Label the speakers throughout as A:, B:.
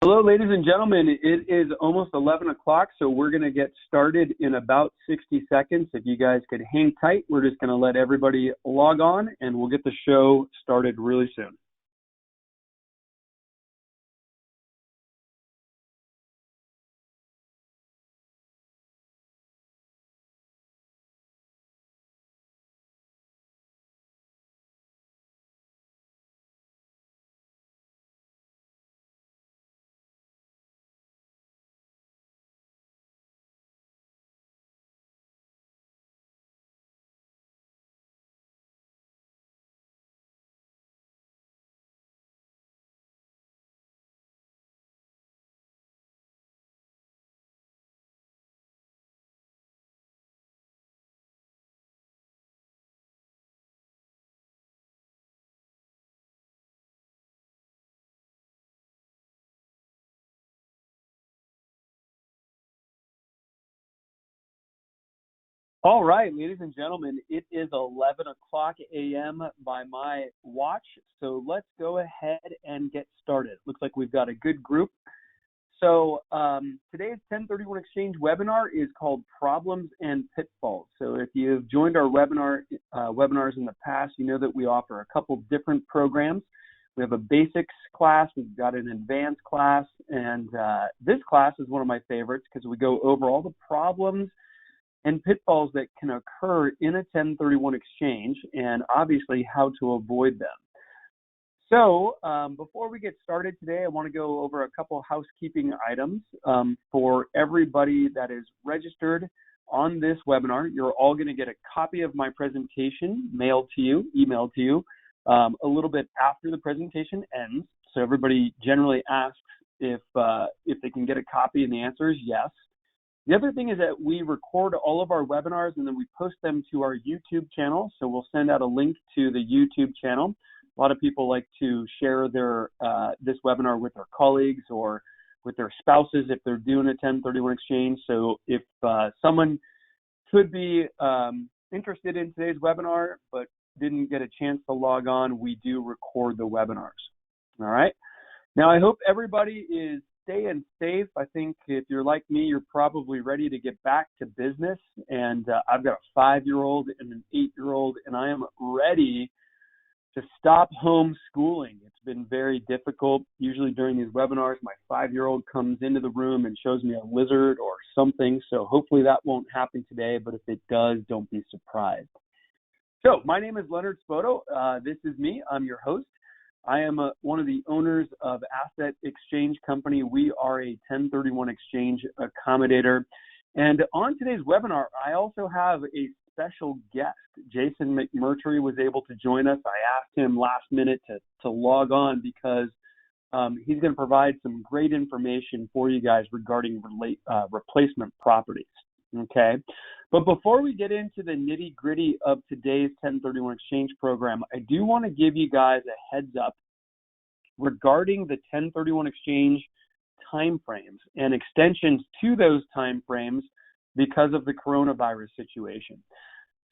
A: Hello, ladies and gentlemen. It is almost 11 o'clock, so we're going to get started in about 60 seconds. If you guys could hang tight, we're just going to let everybody log on, and we'll get the show started really soon. All right, ladies and gentlemen, it is 11 o'clock a.m. by my watch, so let's go ahead and get started. Looks like we've got a good group. So today's 1031 Exchange webinar is called Problems and Pitfalls. So if you've joined our webinars in the past, you know that we offer a couple different programs. We have a basics class, we've got an advanced class, and this class is one of my favorites because we go over all the problems and pitfalls that can occur in a 1031 exchange and obviously how to avoid them. So before we get started today, I want to go over a couple housekeeping items for everybody that is registered on this webinar. You're all going to get a copy of my presentation mailed to you, emailed to you a little bit after the presentation ends. So everybody generally asks if they can get a copy, and the answer is yes. The other thing is that we record all of our webinars and then we post them to our YouTube channel. So we'll send out a link to the YouTube channel. A lot of people like to share their this webinar with their colleagues or with their spouses if they're doing a 1031 exchange. So if someone could be interested in today's webinar but didn't get a chance to log on, we do record the webinars. All right. Now, I hope everybody is staying safe. I think if you're like me, you're probably ready to get back to business. And I've got a 5-year-old and an 8-year-old, and I am ready to stop homeschooling. It's been very difficult. Usually during these webinars, my 5-year-old comes into the room and shows me a lizard or something. So hopefully that won't happen today, but if it does, don't be surprised. So my name is Leonard Spoto. This is me. I'm your host. I am one of the owners of Asset Exchange Company. We are a 1031 exchange accommodator. And on today's webinar, I also have a special guest. Jason McMurtry was able to join us. I asked him last minute to log on because he's going to provide some great information for you guys regarding replacement properties. Okay. But before we get into the nitty gritty of today's 1031 exchange program, I do want to give you guys a heads up regarding the 1031 exchange timeframes and extensions to those timeframes because of the coronavirus situation.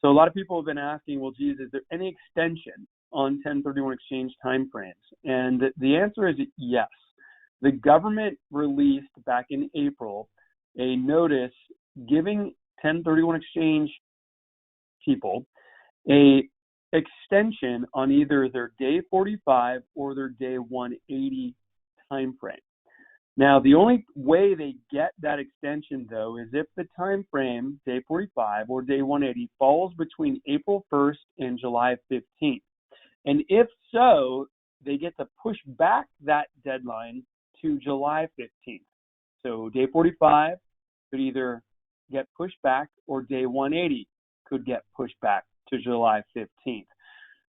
A: So a lot of people have been asking, well, geez, is there any extension on 1031 exchange timeframes? And the answer is yes. The government released back in April a notice giving 1031 exchange people a extension on either their day 45 or their day 180 time frame. Now, the only way they get that extension, though, is if the time frame, day 45 or day 180, falls between April 1st and July 15th. And if so, they get to push back that deadline to July 15th. So day 45 could either get pushed back or day 180 could get pushed back to July 15th.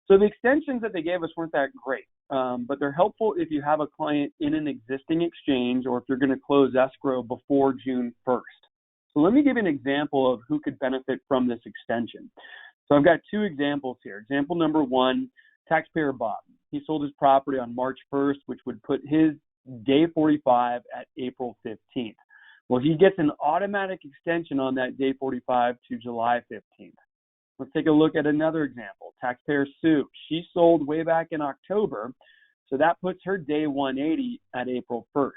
A: So the extensions that they gave us weren't that great, but they're helpful if you have a client in an existing exchange or if you're going to close escrow before June 1st. So let me give you an example of who could benefit from this extension. So I've got two examples here. Example number one, Taxpayer Bob. He sold his property on March 1st, which would put his day 45 at April 15th. Well, he gets an automatic extension on that day 45 to July 15th. Let's take a look at another example. Taxpayer Sue. She sold way back in October, so that puts her day 180 at April 1st.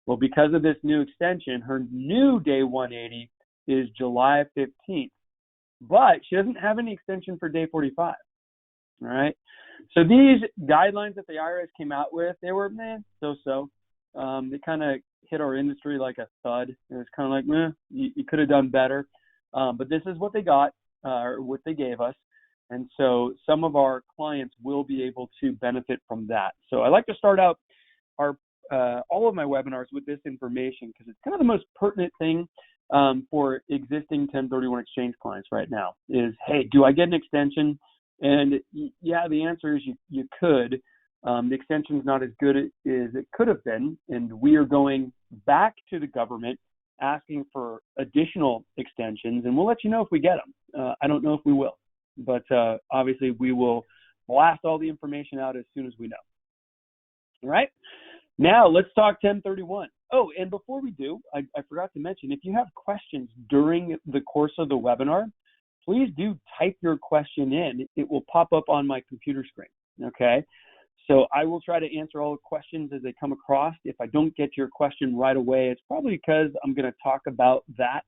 A: Well, because of this new extension, her new day 180 is July 15th, but she doesn't have any extension for day 45. All right. So these guidelines that the IRS came out with, they were, so-so. They kind of hit our industry like a thud. It was kind of like, you could have done better. But this is what they got, or what they gave us. And so some of our clients will be able to benefit from that. So I like to start out all of my webinars with this information because it's kind of the most pertinent thing for existing 1031 exchange clients right now is, hey, do I get an extension? And yeah, the answer is you could. The extension is not as good as it could have been, and we are going back to the government asking for additional extensions, and we'll let you know if we get them. I don't know if we will, but obviously we will blast all the information out as soon as we know. All right, now let's talk 1031. Oh, and before we do, I forgot to mention, if you have questions during the course of the webinar, please do type your question in. It will pop up on my computer screen, okay? So I will try to answer all the questions as they come across. If I don't get your question right away, it's probably because I'm going to talk about that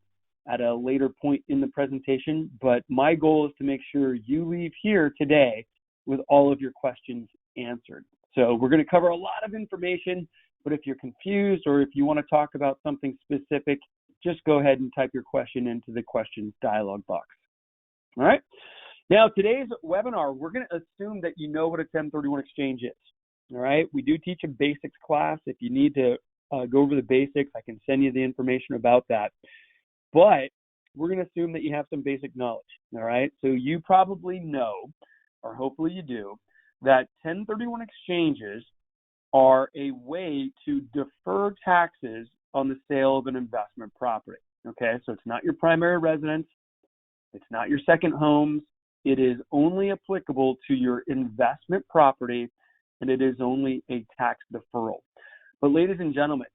A: at a later point in the presentation. But my goal is to make sure you leave here today with all of your questions answered. So we're going to cover a lot of information, but if you're confused or if you want to talk about something specific, just go ahead and type your question into the questions dialog box. All right. Now, today's webinar, we're going to assume that you know what a 1031 exchange is. All right. We do teach a basics class. If you need to go over the basics, I can send you the information about that. But we're going to assume that you have some basic knowledge. All right. So you probably know, or hopefully you do, that 1031 exchanges are a way to defer taxes on the sale of an investment property. Okay. So it's not your primary residence. It's not your second homes. It is only applicable to your investment property, and it is only a tax deferral. But ladies and gentlemen,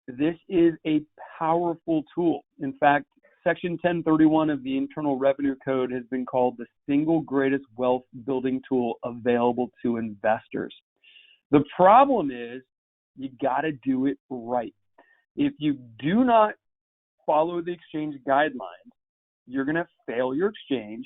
A: this is a powerful tool. In fact, Section 1031 of the Internal Revenue Code has been called the single greatest wealth building tool available to investors. The problem is you got to do it right. If you do not follow the exchange guidelines, you're going to fail your exchange.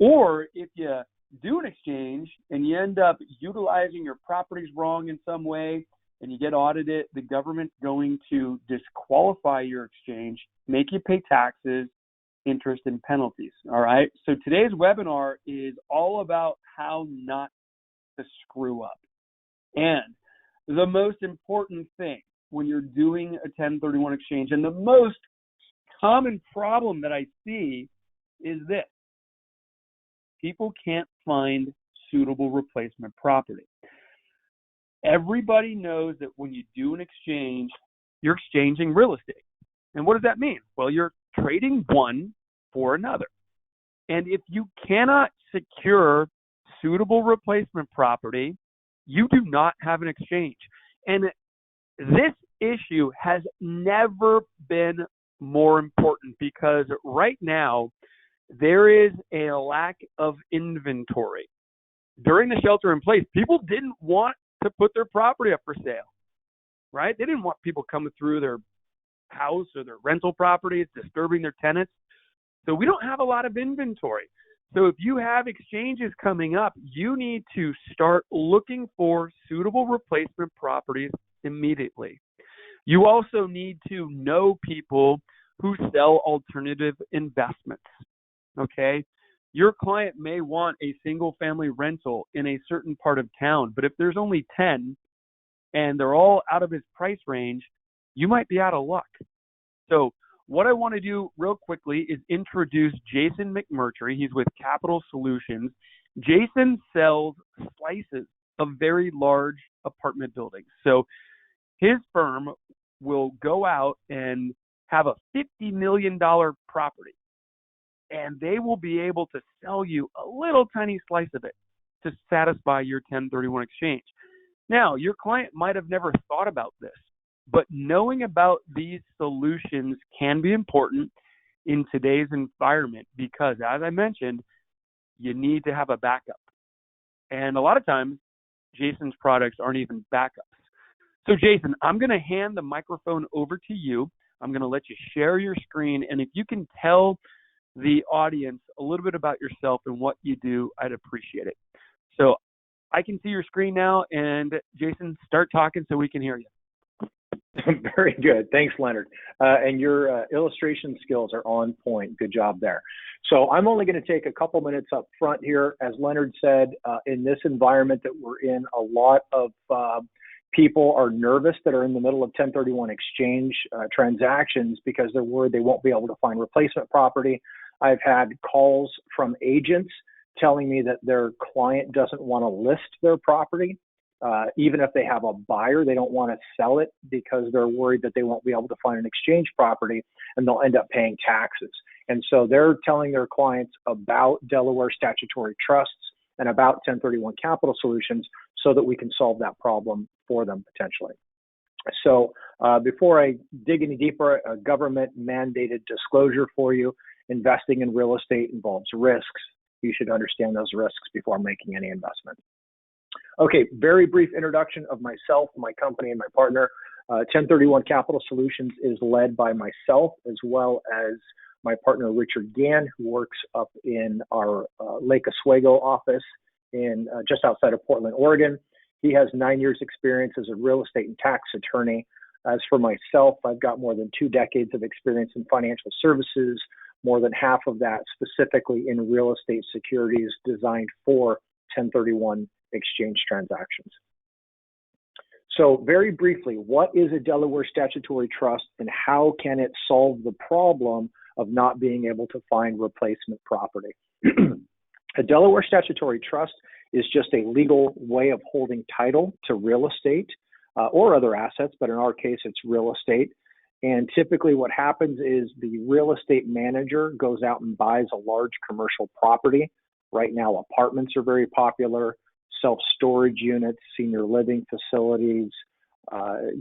A: Or if you do an exchange and you end up utilizing your properties wrong in some way and you get audited, the government's going to disqualify your exchange, make you pay taxes, interest, and penalties. All right. So today's webinar is all about how not to screw up. And the most important thing when you're doing a 1031 exchange, and the most common problem that I see is this: people can't find suitable replacement property. Everybody knows that when you do an exchange, you're exchanging real estate. And what does that mean? Well, you're trading one for another. And if you cannot secure suitable replacement property, you do not have an exchange. And this issue has never been more important because right now there is a lack of inventory. During the shelter in place, people didn't want to put their property up for sale, right? They didn't want people coming through their house or their rental properties, disturbing their tenants. So we don't have a lot of inventory. So if you have exchanges coming up, you need to start looking for suitable replacement properties immediately. You also need to know people who sell alternative investments, okay? Your client may want a single-family rental in a certain part of town, but if there's only 10 and they're all out of his price range, you might be out of luck. So what I want to do real quickly is introduce Jason McMurtry. He's with Capital Solutions. Jason sells slices of very large apartment buildings. So his firm will go out and have a $50 million property, and they will be able to sell you a little tiny slice of it to satisfy your 1031 exchange. Now, your client might have never thought about this, but knowing about these solutions can be important in today's environment because, as I mentioned, you need to have a backup. And a lot of times, Jason's products aren't even backups. So Jason, I'm going to hand the microphone over to you. I'm going to let you share your screen. And if you can tell the audience a little bit about yourself and what you do, I'd appreciate it. So I can see your screen now. And Jason, start talking so we can hear you.
B: Very good. Thanks, Leonard. And your illustration skills are on point. Good job there. So I'm only going to take a couple minutes up front here. As Leonard said, in this environment that we're in, a lot of people are nervous that are in the middle of 1031 exchange transactions because they're worried they won't be able to find replacement property. I've had calls from agents telling me that their client doesn't want to list their property. Even if they have a buyer, they don't want to sell it because they're worried that they won't be able to find an exchange property and they'll end up paying taxes. And so they're telling their clients about Delaware statutory trusts and about 1031 capital solutions so that we can solve that problem for them potentially. So before I dig any deeper, a government mandated disclosure for you. Investing in real estate involves risks. You should understand those risks before making any investment. Okay, very brief introduction of myself, my company, and my partner. 1031 Capital Solutions is led by myself as well as my partner, Richard Gann, who works up in our Lake Oswego office in just outside of Portland, Oregon. He has 9 years experience as a real estate and tax attorney. As for myself, I've got more than 2 decades of experience in financial services, more than half of that specifically in real estate securities designed for 1031 exchange transactions. So very briefly, what is a Delaware statutory trust and how can it solve the problem of not being able to find replacement property? A Delaware statutory trust is just a legal way of holding title to real estate or other assets, but in our case, it's real estate. And typically what happens is the real estate manager goes out and buys a large commercial property. Right now, apartments are very popular. Self-storage units, senior living facilities,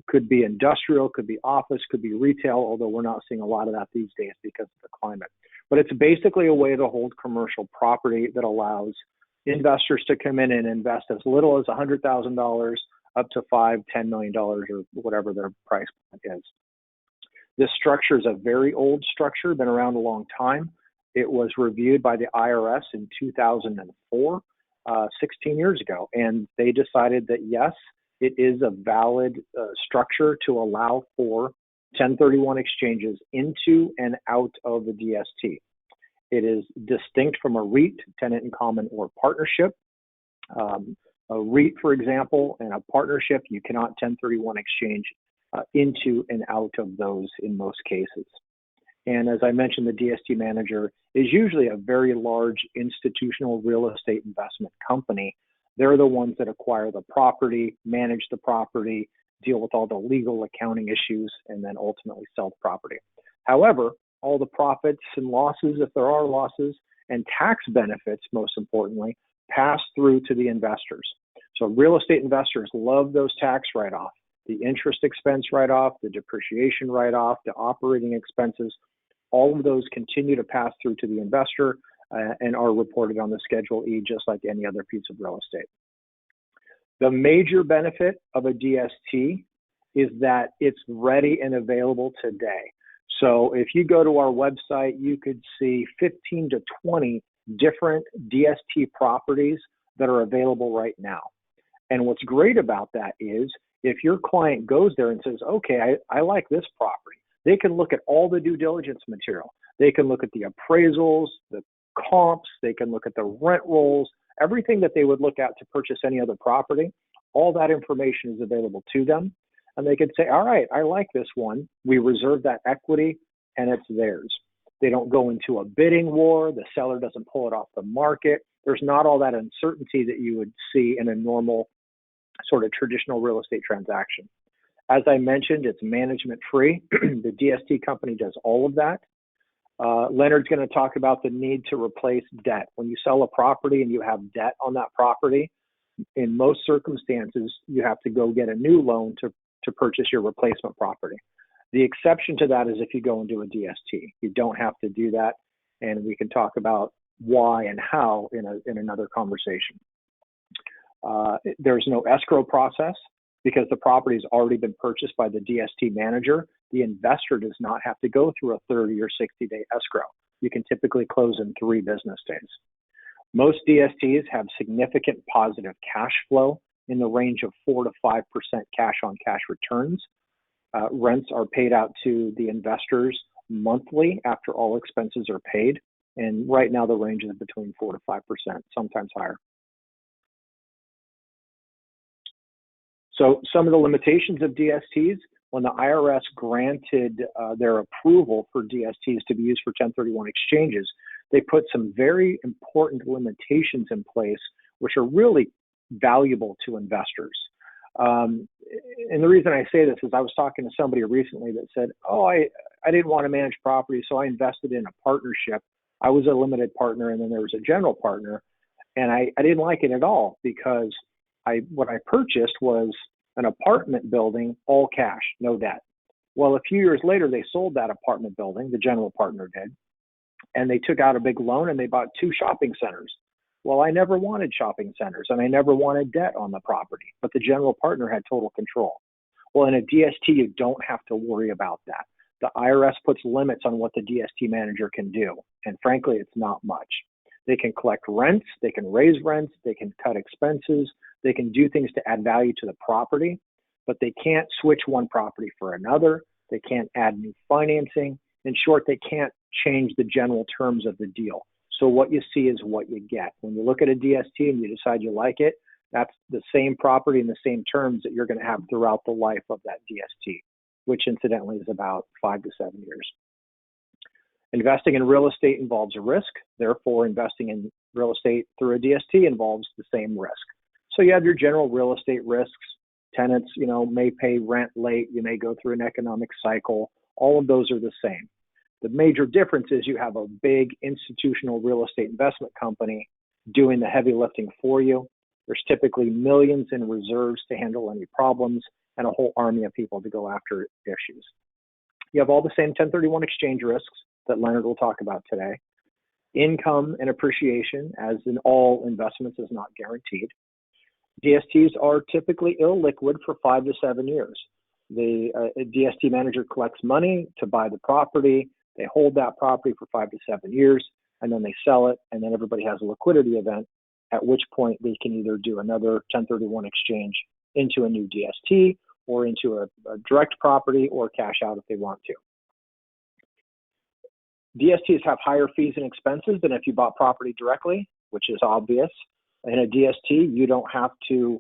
B: could be industrial, could be office, could be retail, although we're not seeing a lot of that these days because of the climate. But it's basically a way to hold commercial property that allows investors to come in and invest as little as $100,000 up to $5, $10 million or whatever their price point is. This structure is a very old structure, been around a long time. It was reviewed by the IRS in 2004. 16 years ago, and they decided that yes, it is a valid structure to allow for 1031 exchanges into and out of the DST. It is distinct from a REIT, tenant in common or partnership. A REIT, for example, and a partnership, you cannot 1031 exchange into and out of those in most cases. And as I mentioned, the DST manager is usually a very large institutional real estate investment company. They're the ones that acquire the property, manage the property, deal with all the legal accounting issues, and then ultimately sell the property. However, all the profits and losses, if there are losses, and tax benefits, most importantly, pass through to the investors. So real estate investors love those tax write-offs, the interest expense write-off, the depreciation write-off, the operating expenses. All of those continue to pass through to the investor and are reported on the Schedule E just like any other piece of real estate. The major benefit of a DST is that it's ready and available today. So if you go to our website, you could see 15 to 20 different DST properties that are available right now. And what's great about that is if your client goes there and says, okay, I like this property, they can look at all the due diligence material. They can look at the appraisals, the comps, they can look at the rent rolls, everything that they would look at to purchase any other property. All that information is available to them. And they could say, all right, I like this one. We reserve that equity and it's theirs. They don't go into a bidding war. The seller doesn't pull it off the market. There's not all that uncertainty that you would see in a normal sort of traditional real estate transaction. As I mentioned, it's management free. The DST company does all of that. Leonard's going to talk about the need to replace debt. When you sell a property and you have debt on that property, in most circumstances, you have to go get a new loan to purchase your replacement property. The exception to that is if you go and do a DST. You don't have to do that, and we can talk about why and how in another conversation. There's no escrow process. because the property has already been purchased by the DST manager. The investor does not have to go through a 30 or 60-day escrow. You can typically close in 3 business days. Most DSTs have significant positive cash flow in the range of 4 to 5% cash on cash returns. Rents are paid out to the investors monthly after all expenses are paid. And right now the range is between 4 to 5%, sometimes higher. So some of the limitations of DSTs, when the IRS granted their approval for DSTs to be used for 1031 exchanges, they put some very important limitations in place, which are really valuable to investors. And the reason I say this is I was talking to somebody recently that said, oh, I didn't want to manage property, so I invested in a partnership. I was a limited partner, and then there was a general partner, and I didn't like it at all because what I purchased was an apartment building, all cash, no debt. Well, a few years later, they sold that apartment building, the general partner did, and they took out a big loan and they bought 2 shopping centers. Well, I never wanted shopping centers and I never wanted debt on the property, but the general partner had total control. Well, in a DST, you don't have to worry about that. The IRS puts limits on what the DST manager can do, and frankly, it's not much. They can collect rents, they can raise rents, they can cut expenses, they can do things to add value to the property, but they can't switch one property for another. They can't add new financing. In short, they can't change the general terms of the deal. So what you see is what you get. When you look at a DST and you decide you like it, that's the same property and the same terms that you're going to have throughout the life of that DST, which incidentally is about 5 to 7 years. Investing in real estate involves a risk. Therefore, investing in real estate through a DST involves the same risk. So you have your general real estate risks. Tenants, may pay rent late. You may go through an economic cycle. All of those are the same. The major difference is you have a big institutional real estate investment company doing the heavy lifting for you. There's typically millions in reserves to handle any problems and a whole army of people to go after issues. You have all the same 1031 exchange risks that Leonard will talk about today. Income and appreciation, as in all investments, is not guaranteed. DSTs are typically illiquid for 5 to 7 years. The DST manager collects money to buy the property. They hold that property for 5 to 7 years, and then they sell it, and then everybody has a liquidity event, at which point they can either do another 1031 exchange into a new DST or into a direct property or cash out if they want to. DSTs have higher fees and expenses than if you bought property directly, which is obvious. In a DST, you don't have to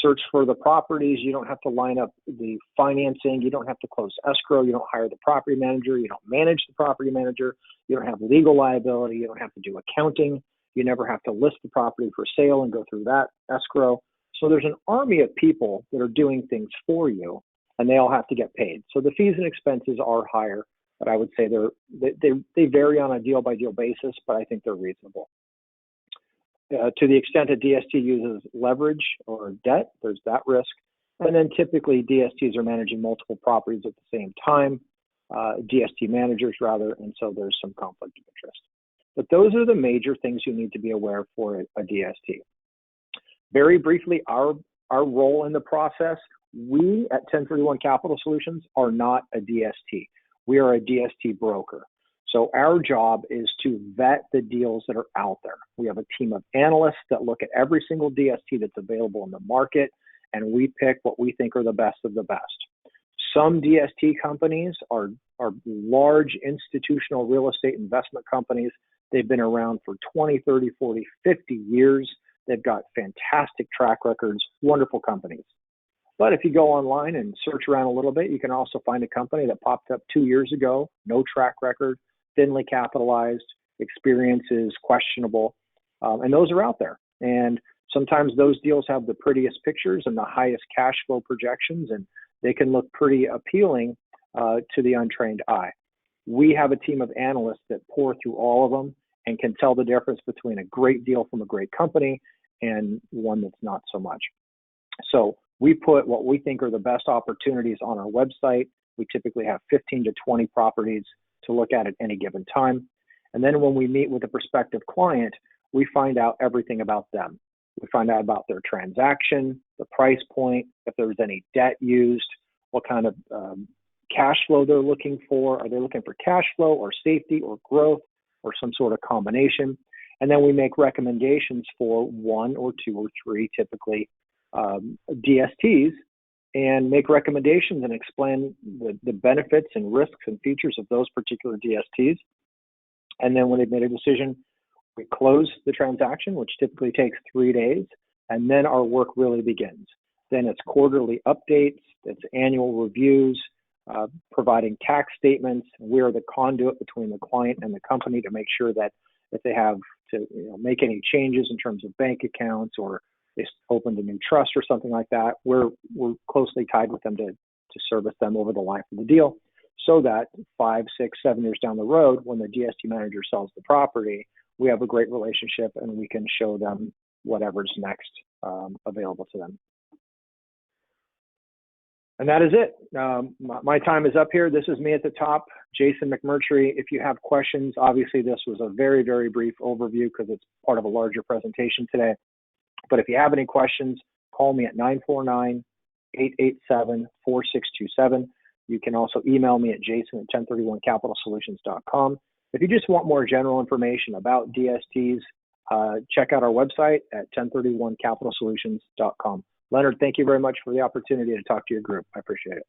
B: search for the properties. You don't have to line up the financing. You don't have to close escrow. You don't hire the property manager. You don't manage the property manager. You don't have legal liability. You don't have to do accounting. You never have to list the property for sale and go through that escrow. So there's an army of people that are doing things for you, and they all have to get paid. So the fees and expenses are higher, but I would say they vary on a deal-by-deal basis, but I think they're reasonable. To the extent a DST uses leverage or debt, there's that risk. And then typically DSTs are managing multiple properties at the same time, DST managers rather, and so there's some conflict of interest. But those are the major things you need to be aware for a DST. Very briefly, our role in the process, we at 1031 Capital Solutions are not a DST. We are a DST broker. So our job is to vet the deals that are out there. We have a team of analysts that look at every single DST that's available in the market, and we pick what we think are the best of the best. Some DST companies are large institutional real estate investment companies. They've been around for 20, 30, 40, 50 years. They've got fantastic track records, wonderful companies. But if you go online and search around a little bit, you can also find a company that popped up 2 years ago, no track record, thinly capitalized, experience is questionable, and those are out there. And sometimes those deals have the prettiest pictures and the highest cash flow projections, and they can look pretty appealing to the untrained eye. We have a team of analysts that pour through all of them and can tell the difference between a great deal from a great company and one that's not so much. So we put what we think are the best opportunities on our website. We typically have 15 to 20 properties to look at any given time. And then when we meet with a prospective client, we find out everything about them. We find out about their transaction, the price point, if there was any debt used, what kind of cash flow they're looking for. Are they looking for cash flow or safety or growth or some sort of combination? And then we make recommendations for 1 or 2 or 3, typically, DSTs, and make recommendations and explain the benefits and risks and features of those particular DSTs. And then when they've made a decision, we close the transaction, which typically takes 3 days, and then our work really begins. Then it's quarterly updates, it's annual reviews, providing tax statements. We're the conduit between the client and the company to make sure that if they have to make any changes in terms of bank accounts, or they opened a new trust or something like that, we're closely tied with them to service them over the life of the deal, so that 5, 6, 7 years down the road, when the DST manager sells the property, we have a great relationship and we can show them whatever's next available to them. And that is it. My time is up here. This is me at the top, Jason McMurtry. If you have questions, obviously this was a very, very brief overview because it's part of a larger presentation today. But if you have any questions, call me at 949-887-4627. You can also email me at jason@1031capitalsolutions.com. If you just want more general information about DSTs, check out our website at 1031capitalsolutions.com. Leonard, thank you very much for the opportunity to talk to your group. I appreciate it.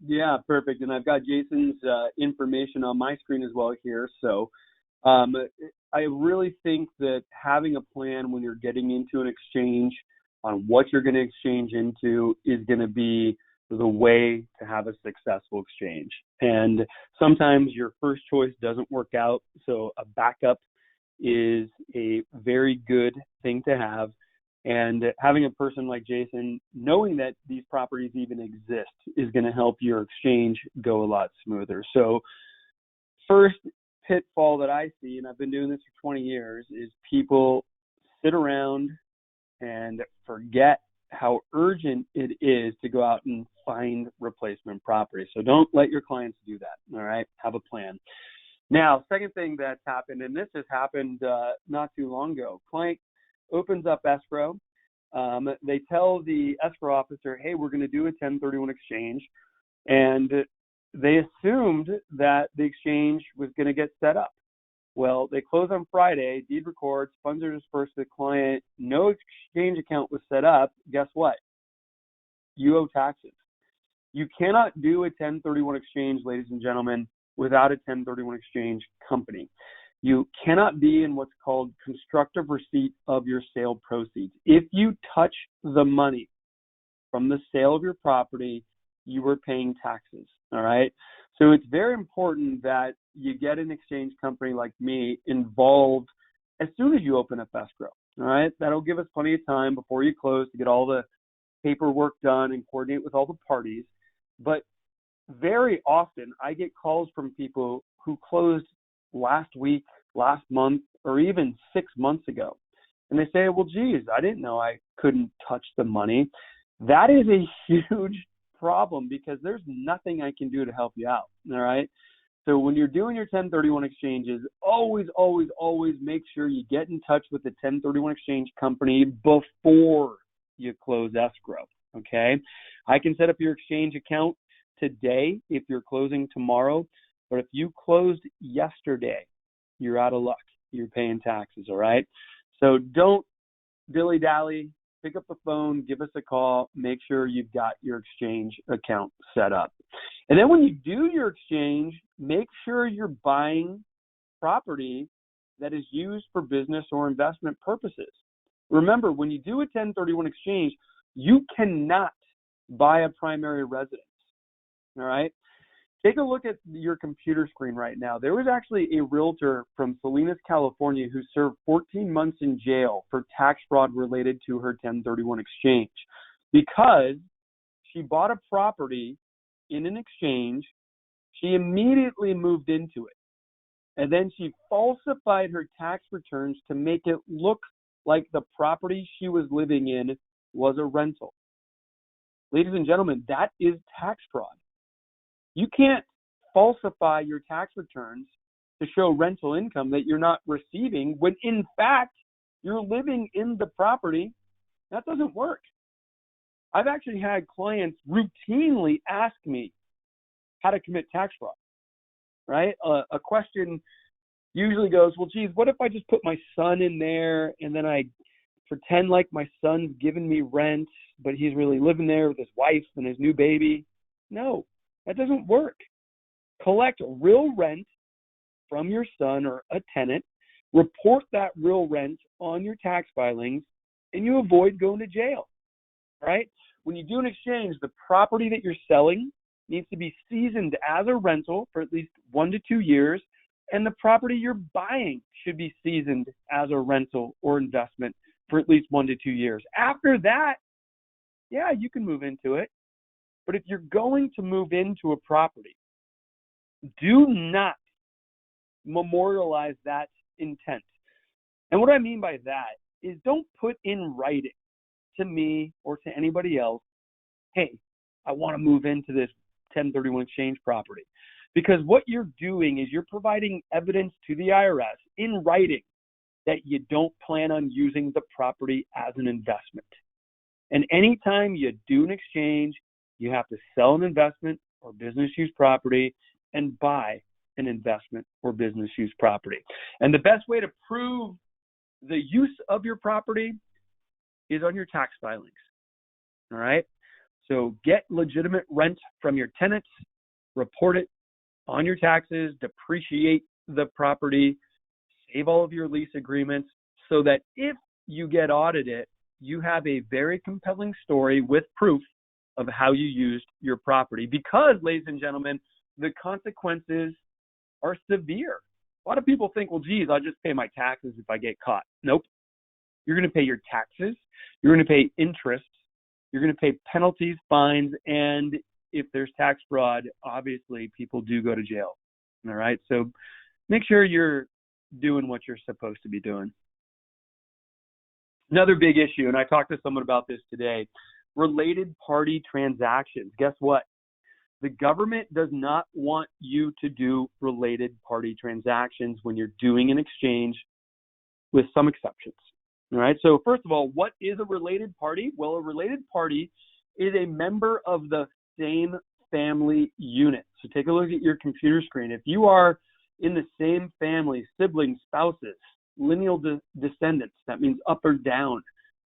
A: Yeah, perfect. And I've got Jason's information on my screen as well here. So I really think that having a plan when you're getting into an exchange on what you're going to exchange into is going to be the way to have a successful exchange. And sometimes your first choice doesn't work out, so a backup is a very good thing to have. And having a person like Jason, knowing that these properties even exist, is going to help your exchange go a lot smoother. So first pitfall that I see, and I've been doing this for 20 years, is people sit around and forget how urgent it is to go out and find replacement property. So don't let your clients do that, all right? Have a plan. Now, second thing that's happened, and this has happened not too long ago, client opens up escrow. They tell the escrow officer, hey, we're going to do a 1031 exchange. And they assumed that the exchange was going to get set up. Well, they close on Friday, deed records, funds are dispersed to the client, no exchange account was set up. Guess what? You owe taxes. You cannot do a 1031 exchange, ladies and gentlemen, without a 1031 exchange company. You cannot be in what's called constructive receipt of your sale proceeds. If you touch the money from the sale of your property, you are paying taxes, all right? So it's very important that you get an exchange company like me involved as soon as you open up escrow, all right? That'll give us plenty of time before you close to get all the paperwork done and coordinate with all the parties. But very often I get calls from people who closed last week, last month, or even 6 months ago. And they say, well, geez, I didn't know I couldn't touch the money. That is a huge problem because there's nothing I can do to help you out, all right? So when you're doing your 1031 exchanges, always, always, always make sure you get in touch with the 1031 exchange company before you close escrow, okay? I can set up your exchange account today if you're closing tomorrow, but if you closed yesterday, you're out of luck. You're paying taxes, all right? So don't dilly-dally. Pick up the phone, give us a call, make sure you've got your exchange account set up. And then when you do your exchange, make sure you're buying property that is used for business or investment purposes. Remember, when you do a 1031 exchange, you cannot buy a primary residence, all right? Take a look at your computer screen right now. There was actually a realtor from Salinas, California, who served 14 months in jail for tax fraud related to her 1031 exchange because she bought a property in an exchange. She immediately moved into it. And then she falsified her tax returns to make it look like the property she was living in was a rental. Ladies and gentlemen, that is tax fraud. You can't falsify your tax returns to show rental income that you're not receiving when, in fact, you're living in the property. That doesn't work. I've actually had clients routinely ask me how to commit tax fraud, right? A question usually goes, well, geez, what if I just put my son in there and then I pretend like my son's giving me rent, but he's really living there with his wife and his new baby? No, that doesn't work. Collect real rent from your son or a tenant, report that real rent on your tax filings, and you avoid going to jail, right? When you do an exchange, the property that you're selling needs to be seasoned as a rental for at least 1 to 2 years, and the property you're buying should be seasoned as a rental or investment for at least 1 to 2 years. After that, yeah, you can move into it. But if you're going to move into a property, do not memorialize that intent. And what I mean by that is don't put in writing to me or to anybody else, hey, I want to move into this 1031 exchange property. Because what you're doing is you're providing evidence to the IRS in writing that you don't plan on using the property as an investment. And anytime you do an exchange, you have to sell an investment or business use property and buy an investment or business use property. And the best way to prove the use of your property is on your tax filings. All right? So get legitimate rent from your tenants, report it on your taxes, depreciate the property, save all of your lease agreements so that if you get audited, you have a very compelling story with proof of how you used your property. Because, ladies and gentlemen, the consequences are severe. A lot of people think, well, geez, I'll just pay my taxes if I get caught. Nope. You're going to pay your taxes. You're going to pay interest. You're going to pay penalties, fines, and if there's tax fraud, obviously people do go to jail. All right. So make sure you're doing what you're supposed to be doing. Another big issue, and I talked to someone about this today, related party transactions. Guess what? The government does not want you to do related party transactions when you're doing an exchange, with some exceptions. All right. So first of all, what is a related party? Well, a related party is a member of the same family unit. So take a look at your computer screen. If you are in the same family, siblings, spouses, lineal descendants, that means up or down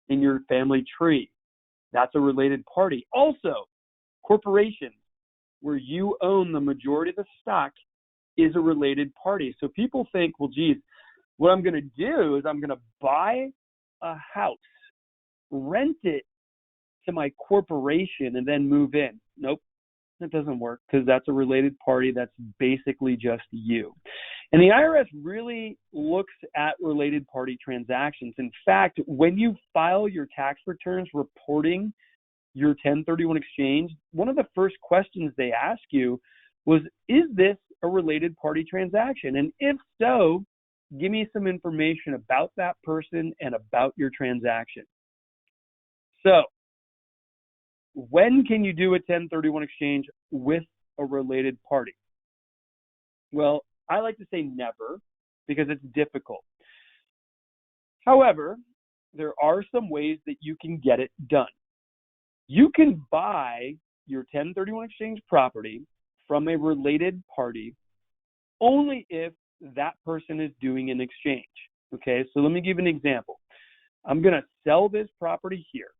A: in your family tree, that's a related party. Also, corporations where you own the majority of the stock is a related party. So people think, well, geez, what I'm going to do is I'm going to buy a house, rent it to my corporation, and then move in. Nope, that doesn't work because that's a related party. That's basically just you. And the IRS really looks at related party transactions. In fact, when you file your tax returns reporting your 1031 exchange, one of the first questions they ask you was, is this a related party transaction? And if so, give me some information about that person and about your transaction. So, when can you do a 1031 exchange with a related party? Well, I like to say never because it's difficult. However, there are some ways that you can get it done. You can buy your 1031 exchange property from a related party only if that person is doing an exchange. Okay, so let me give an example. I'm going to sell this property here,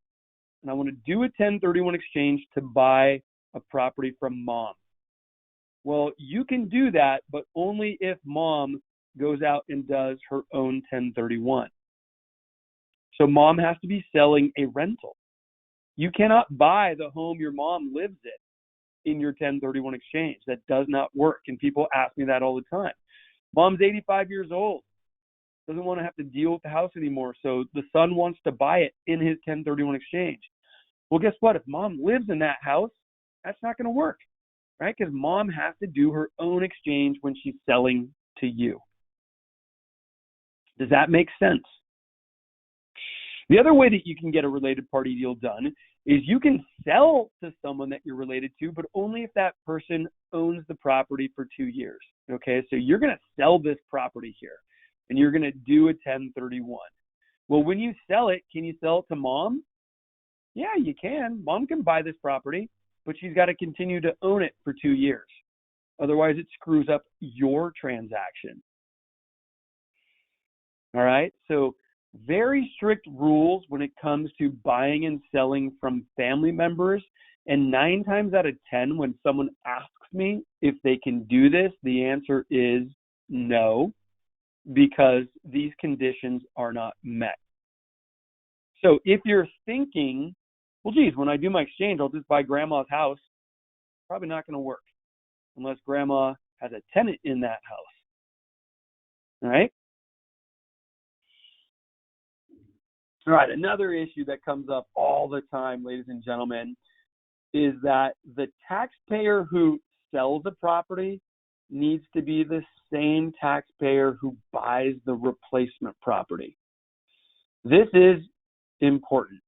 A: and I want to do a 1031 exchange to buy a property from mom. Well, you can do that, but only if mom goes out and does her own 1031. So mom has to be selling a rental. You cannot buy the home your mom lives in your 1031 exchange. That does not work, and people ask me that all the time. Mom's 85 years old, doesn't want to have to deal with the house anymore, so the son wants to buy it in his 1031 exchange. Well, guess what? If mom lives in that house, that's not going to work, right? Because mom has to do her own exchange when she's selling to you. Does that make sense? The other way that you can get a related party deal done is you can sell to someone that you're related to, but only if that person owns the property for 2 years. Okay, so you're going to sell this property here, and you're going to do a 1031. Well, when you sell it, can you sell it to mom? Yeah, you can. Mom can buy this property, but she's got to continue to own it for 2 years. Otherwise, it screws up your transaction. All right? So very strict rules when it comes to buying and selling from family members. And 9 times out of 10, when someone asks me if they can do this, the answer is no, because these conditions are not met. So if you're thinking, well, geez, when I do my exchange, I'll just buy grandma's house, probably not going to work unless grandma has a tenant in that house. All right? All right, another issue that comes up all the time, ladies and gentlemen, is that the taxpayer who sells a property needs to be the same taxpayer who buys the replacement property. This is important.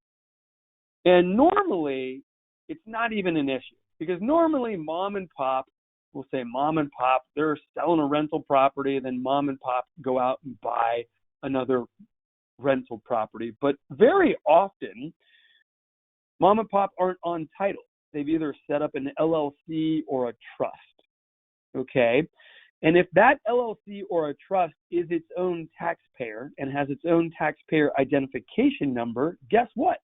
A: And normally, it's not even an issue, because normally mom and pop will say mom and pop, they're selling a rental property, then mom and pop go out and buy another rental property. But very often, mom and pop aren't on title. They've either set up an LLC or a trust, okay? And if that LLC or a trust is its own taxpayer and has its own taxpayer identification number, guess what?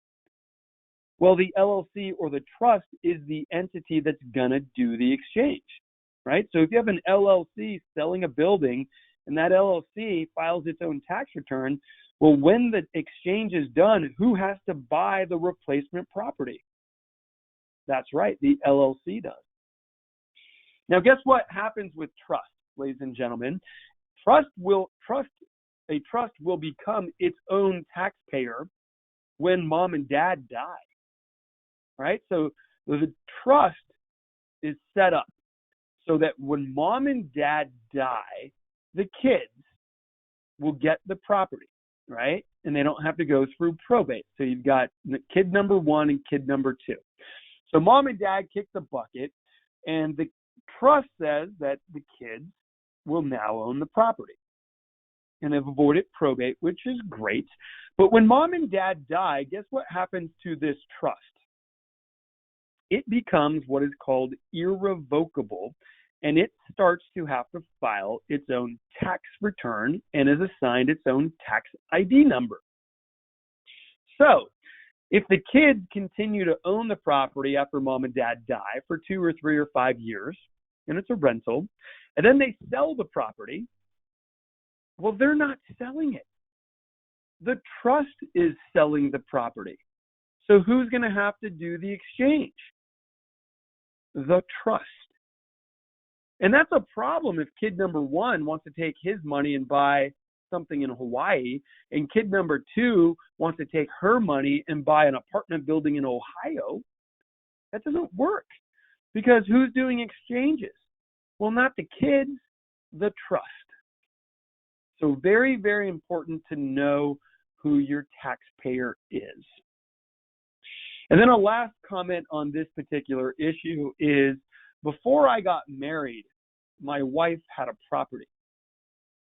A: Well, the LLC or the trust is the entity that's going to do the exchange, right? So if you have an LLC selling a building and that LLC files its own tax return, well, when the exchange is done, who has to buy the replacement property? That's right, the LLC does. Now, guess what happens with trust, ladies and gentlemen? A trust will become its own taxpayer when mom and dad die, right? So the trust is set up so that when mom and dad die, the kids will get the property, right? And they don't have to go through probate. So you've got kid number 1 and kid number 2. So mom and dad kick the bucket, and the trust says that the kids will now own the property and have avoided probate, which is great. But when mom and dad die, guess what happens to this trust? It becomes what is called irrevocable, and it starts to have to file its own tax return and is assigned its own tax ID number. So if the kids continue to own the property after mom and dad die for 2 or 3 or 5 years, and it's a rental, and then they sell the property, well, they're not selling it. The trust is selling the property. So who's going to have to do the exchange? The trust. And that's a problem if kid number 1 wants to take his money and buy something in Hawaii, and kid number 2 wants to take her money and buy an apartment building in Ohio. That doesn't work, because who's doing exchanges? Well, not the kids, the trust. So very, very important to know who your taxpayer is. And then a last comment on this particular issue is, before I got married, my wife had a property.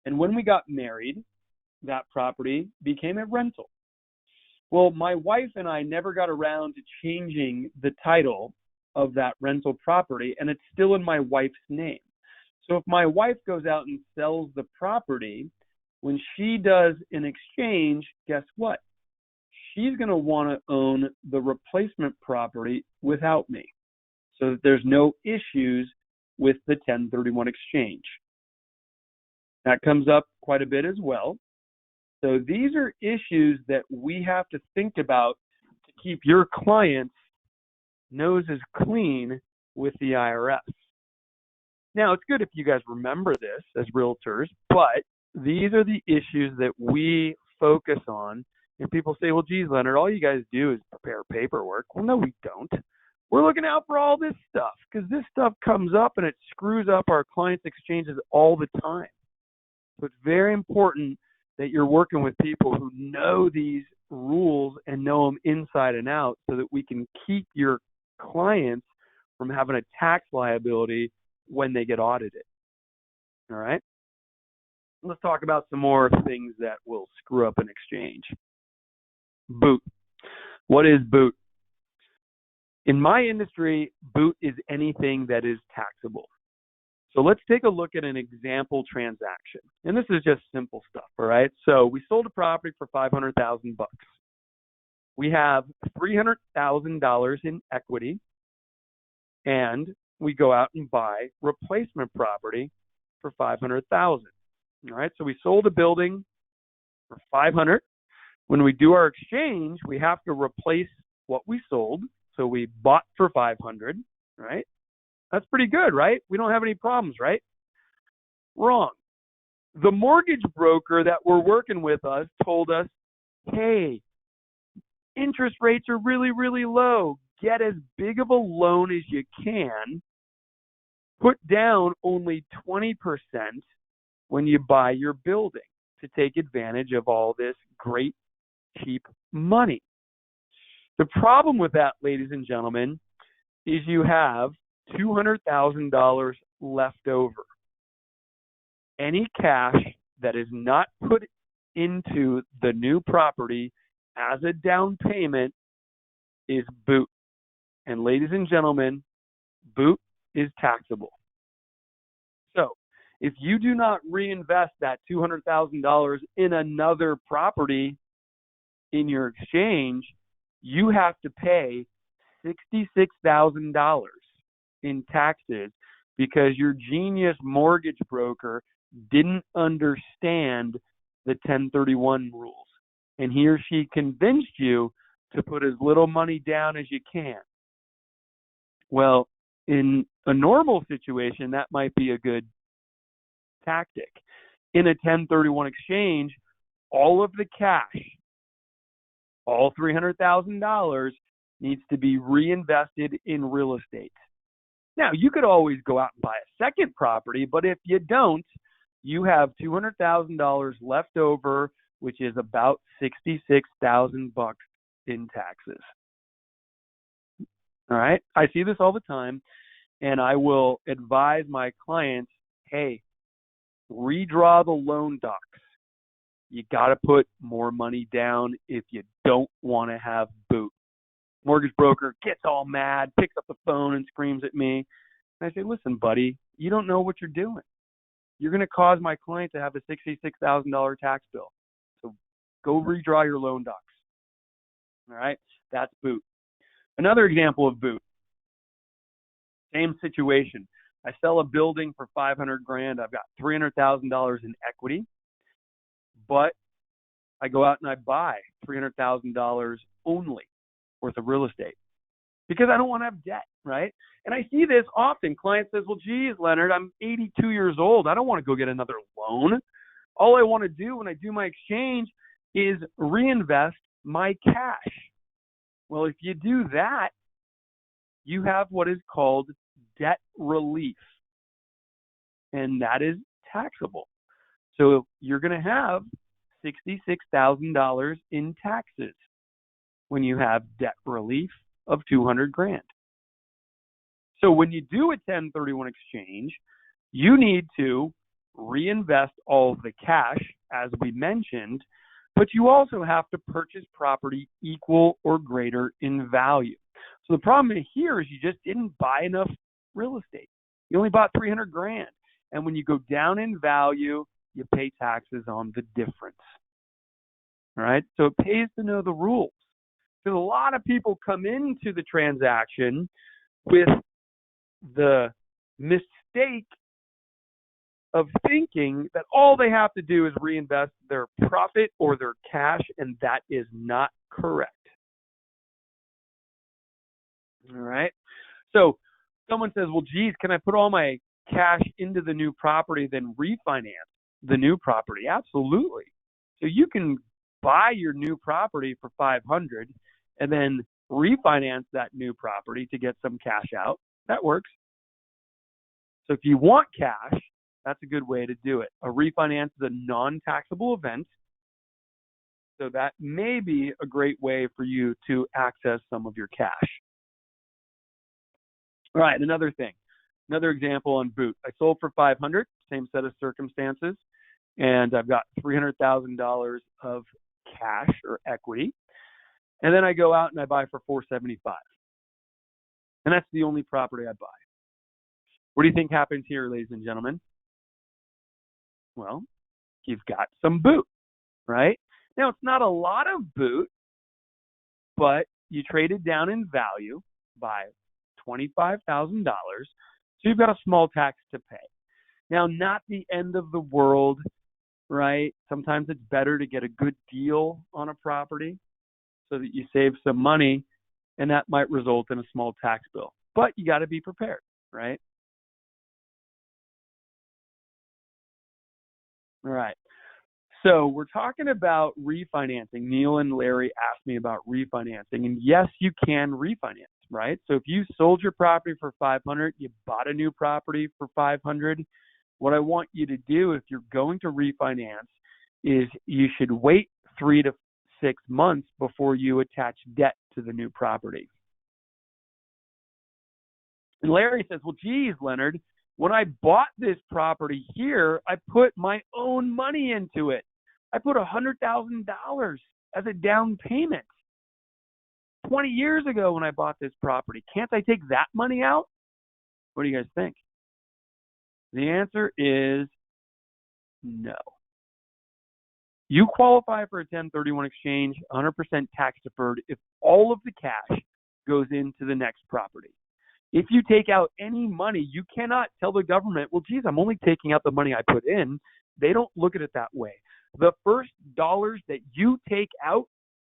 A: And when we got married, that property became a rental. Well, my wife and I never got around to changing the title of that rental property, and it's still in my wife's name. So if my wife goes out and sells the property, when she does an exchange, guess what? She's going to want to own the replacement property without me, so that there's no issues with the 1031 exchange. That comes up quite a bit as well. So these are issues that we have to think about to keep your clients' noses clean with the IRS. Now, it's good if you guys remember this as realtors, but these are the issues that we focus on. And people say, well, geez, Leonard, all you guys do is prepare paperwork. Well, no, we don't. We're looking out for all this stuff, because this stuff comes up and it screws up our clients' exchanges all the time. So it's very important that you're working with people who know these rules and know them inside and out, so that we can keep your clients from having a tax liability when they get audited. All right? Let's talk about some more things that will screw up an exchange. Boot. What is boot? In my industry, boot is anything that is taxable. So let's take a look at an example transaction. And this is just simple stuff, all right? So we sold a property for $500,000. We have $300,000 in equity, and we go out and buy replacement property for $500,000. All right? So we sold a building for $500,000. When we do our exchange, we have to replace what we sold. So we bought for $500,000, right? That's pretty good, right? We don't have any problems, right? Wrong. The mortgage broker that we're working with us told us, hey, interest rates are really, really low. Get as big of a loan as you can. Put down only 20% when you buy your building to take advantage of all this great, cheap money. The problem with that, ladies and gentlemen, is you have $200,000 left over. Any cash that is not put into the new property as a down payment is boot. And ladies and gentlemen, boot is taxable. So if you do not reinvest that $200,000 in another property in your exchange, you have to pay $66,000 in taxes because your genius mortgage broker didn't understand the 1031 rules. And he or she convinced you to put as little money down as you can. Well, in a normal situation, that might be a good tactic. In a 1031 exchange, all of the cash, all $300,000, needs to be reinvested in real estate. Now, you could always go out and buy a second property, but if you don't, you have $200,000 left over, which is about $66,000 in taxes. All right? I see this all the time, and I will advise my clients, hey, redraw the loan docs. You got to put more money down if you don't want to have boot. Mortgage broker gets all mad, picks up the phone and screams at me. And I say, listen, buddy, you don't know what you're doing. You're going to cause my client to have a $66,000 tax bill. So go redraw your loan docs. All right? That's boot. Another example of boot. Same situation. I sell a building for $500,000. I've got $300,000 in equity, but I go out and I buy $300,000 only worth of real estate because I don't want to have debt, right? And I see this often. Client says, well, geez, Leonard, I'm 82 years old. I don't want to go get another loan. All I want to do when I do my exchange is reinvest my cash. Well, if you do that, you have what is called debt relief, and that is taxable. So you're going to have $66,000 in taxes when you have debt relief of $200,000. So when you do a 1031 exchange, you need to reinvest all of the cash, as we mentioned, but you also have to purchase property equal or greater in value. So the problem here is you just didn't buy enough real estate. You only bought $300,000. And when you go down in value, you pay taxes on the difference. All right? So it pays to know the rules. Because a lot of people come into the transaction with the mistake of thinking that all they have to do is reinvest their profit or their cash, and that is not correct. All right? So someone says, well, geez, can I put all my cash into the new property, then refinance the new property? Absolutely. So you can buy your new property for $500,000 and then refinance that new property to get some cash out. That works. So if you want cash, that's a good way to do it. A refinance is a non-taxable event. So that may be a great way for you to access some of your cash. All right, another thing. Another example on boot. I sold for $500,000, same set of circumstances, and I've got $300,000 of cash or equity. And then I go out and I buy for $475,000. And that's the only property I buy. What do you think happens here, ladies and gentlemen? Well, you've got some boot, right? Now, it's not a lot of boot, but you traded down in value by $25,000. So you've got a small tax to pay. Now, not the end of the world, right? Sometimes it's better to get a good deal on a property so that you save some money, and that might result in a small tax bill. But you got to be prepared, right? All right. So we're talking about refinancing. Neil and Larry asked me about refinancing, and yes, you can refinance, right? So if you sold your property for $500, you bought a new property for $500, what I want you to do if you're going to refinance is you should wait 3 to 6 months before you attach debt to the new property. And Larry says, well, geez, Leonard, when I bought this property here, I put my own money into it. I put $100,000 as a down payment 20 years ago when I bought this property. Can't I take that money out? What do you guys think? The answer is no. You qualify for a 1031 exchange, 100% tax deferred, if all of the cash goes into the next property. If you take out any money, you cannot tell the government, well, geez, I'm only taking out the money I put in. They don't look at it that way. The first dollars that you take out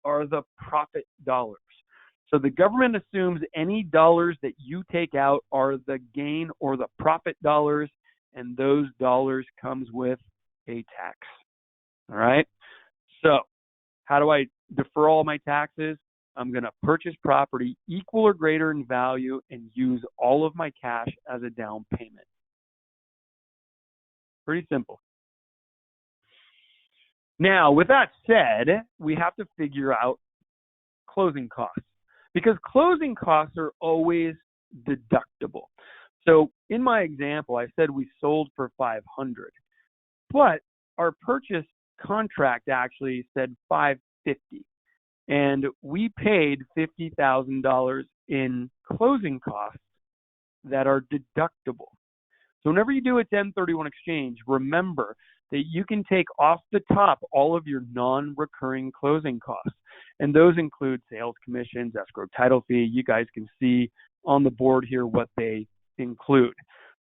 A: are the profit dollars. So the government assumes any dollars that you take out are the gain or the profit dollars, and those dollars comes with a tax. All right? So how do I defer all my taxes? I'm going to purchase property equal or greater in value and use all of my cash as a down payment. Pretty simple. Now, with that said, we have to figure out closing costs, because closing costs are always deductible. So in my example, I said we sold for $500, but our purchase contract actually said $550. And we paid $50,000 in closing costs that are deductible. So whenever you do a 1031 exchange, remember that you can take off the top all of your non-recurring closing costs. And those include sales commissions, escrow title fee. You guys can see on the board here what they include.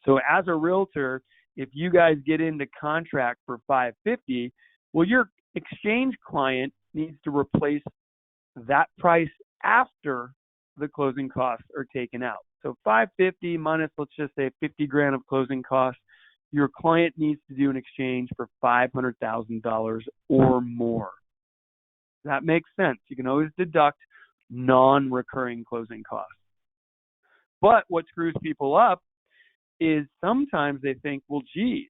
A: So as a realtor, if you guys get into contract for $550, well, your exchange client needs to replace that price after the closing costs are taken out. So $550 minus, let's just say $50,000 of closing costs, your client needs to do an exchange for $500,000 or more. That makes sense. You can always deduct non-recurring closing costs. But what screws people up is sometimes they think, well, geez,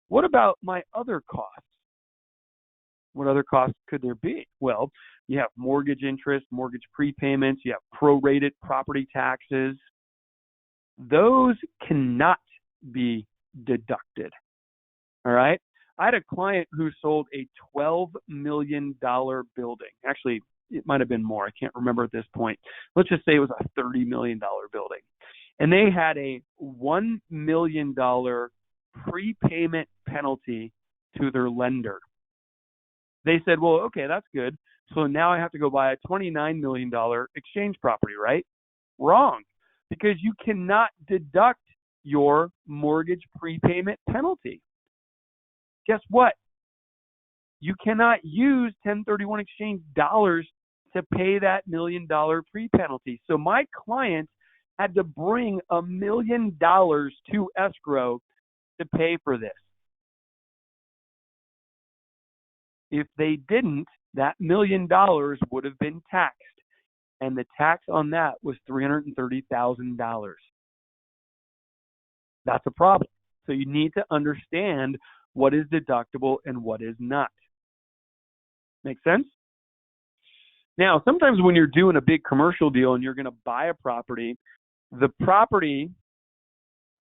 A: what about my other costs? What other costs could there be? Well, you have mortgage interest, mortgage prepayments, you have prorated property taxes. Those cannot be deducted. All right? I had a client who sold a $12 million building. Actually, it might have been more. I can't remember at this point. Let's just say it was a $30 million building. And they had a $1 million prepayment penalty to their lender. They said, well, okay, that's good. So now I have to go buy a $29 million exchange property, right? Wrong, because you cannot deduct your mortgage prepayment penalty. Guess what? You cannot use 1031 exchange dollars to pay that $1 million pre-penalty. So my client had to bring $1 million to escrow to pay for this. If they didn't, that $1 million would have been taxed, and the tax on that was $330,000. That's a problem. So you need to understand what is deductible and what is not. Make sense? Now, sometimes when you're doing a big commercial deal and you're going to buy a property, the property,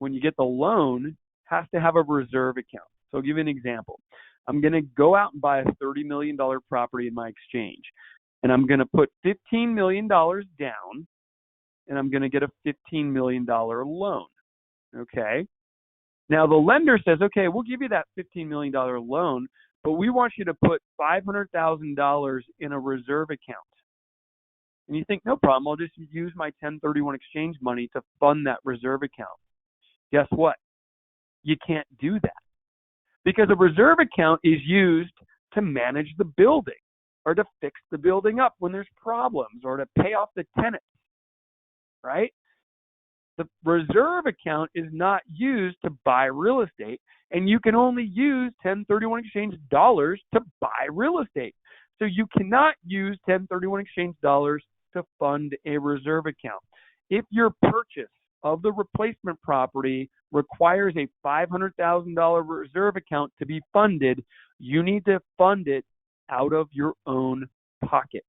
A: when you get the loan, has to have a reserve account. So I'll give you an example. I'm going to go out and buy a $30 million property in my exchange, and I'm going to put $15 million down, and I'm going to get a $15 million loan. Okay. Now the lender says, okay, we'll give you that $15 million loan, but we want you to put $500,000 in a reserve account. And you think, no problem, I'll just use my 1031 exchange money to fund that reserve account. Guess what? You can't do that, because a reserve account is used to manage the building or to fix the building up when there's problems or to pay off the tenants, right? The reserve account is not used to buy real estate, and you can only use 1031 exchange dollars to buy real estate. So you cannot use 1031 exchange dollars to fund a reserve account. If your purchase of the replacement property requires a $500,000 reserve account to be funded, you need to fund it out of your own pocket.